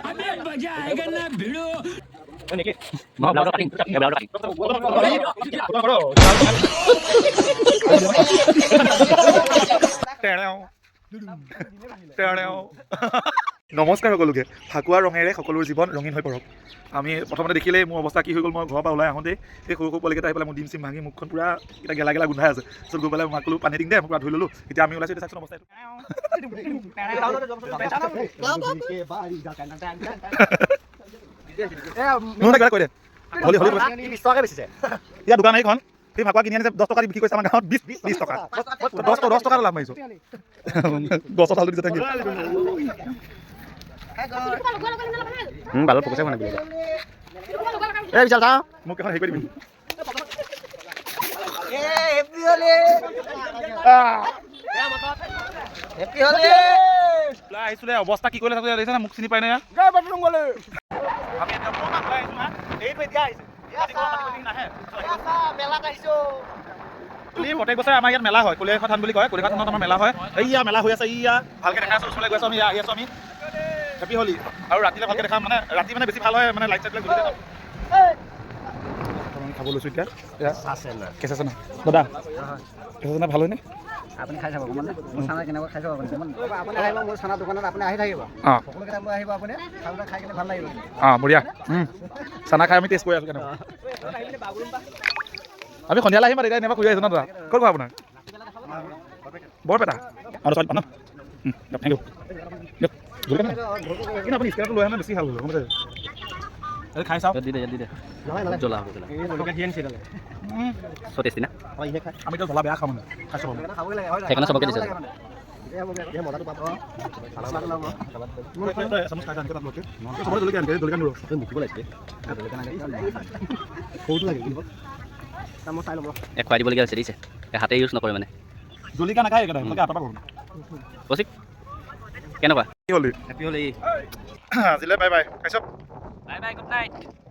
अबे मजा आएगा ना भिड़ो নমস্কাৰ সকলোকে ফাকুৱা ৰঙেৰে সকলোৰ জীৱন ৰঙীন হৈ পৰক আমি প্ৰথমতে দেখিলেই মোৰ অৱস্থা কি হৈ গ'ল মই ঘৰৰ পৰা ওলাই আহোঁতেই সেই সৰু সৰু পোৱালিকেইটা আহি পেলাই মোৰ ডিম চিম ভাঙি মুখখন পুৰা এটা গেলা গেলা গোন্ধাই আছে পিছত গৈ পেলাই মাক ক'লো পানী দিম দে মই পুৰা ধুই ল'লোঁ এতিয়া আমি ওলাইছোঁ এতিয়া চাওকচোন অৱস্থা এইটো কৈ দে হলি হলি 20 টকাকৈ বেচিছে ইয়াৰ দোকান এইখন সেই ফাকুৱা কিনি আনিছে 10 টকা দি বিক্ৰী কৰিছে আমাৰ গাঁৱত 20 টকা 10 টকা লাভ মাৰিছোঁ গছৰ ঠালটো দিছে থেংক ইউ ভালো পকছে মানে এই বিশাল থা মোক এখন হেৰি কৰি দিবি আহিছিলে অৱস্থা কি কৰিলে দেখিছে না মোক চিনি পাই নাই প্ৰত্যেক বছৰে আমাৰ ইয়াত মেলা হয় কলীয়াখোৱা থান বুলি কয় কলীয়াখোৱা থানত আমাৰ মেলা হয় এইয়া মেলা হৈ আছে ইয়া ভালকৈ দেখা আছোঁ ওচৰলৈ গৈ আছোঁ আমি আহি আছোঁ আমি হেপী হলি আৰু ৰাতিলৈ ভালকৈ দেখা মানে ৰাতি মানে বেছি ভাল হয় মানে লাইট চাইটবিলাক জ্বলি যায় খাব লৈছোঁ এতিয়া কেঁচা চানা দাদা কেঁচা চানা ভাল হয়নে আপুনি খাই চাব মানে চানা কেনেকুৱা খাই চাব আপুনি আহিব মোৰ চানা দোকানত আপুনি আহি থাকিব সকলোকেইটা লৈ আহিব আপুনি চানা খাই কিনে ভাল লাগিব বঢ়িয়া চানা খাই আমি টেষ্ট কৰি আছোঁ কেনেকুৱা আমি সন্ধিয়ালৈ আহিম এতিয়া এনেকুৱা খুলি আহিছোঁ ন দাদা ক'ত কোৱা আপোনাৰ বৰপেটা আৰু ছোৱালী ন থেংক ইউ কিন্তু আপুনি স্কেলটো লৈ আহে বেছি ভাল হ'ব খাই চাওক দি দে জ্বলা হ'ব টেষ্টি না আমি এতিয়া জ্বলা বেয়া খাওঁ মানে খাই চাব সেইকাৰণে চবকে দিছে খুৱাই দিবলগীয়া হৈছে দিছে হাতে ইউজ নকৰে মানে জলকীয়া নাখায় কৌশিক কেনেকুৱা কি হ'ল হেপী হলি আজিলৈ বাই বাই খাইছ বাই বাই গুড নাইট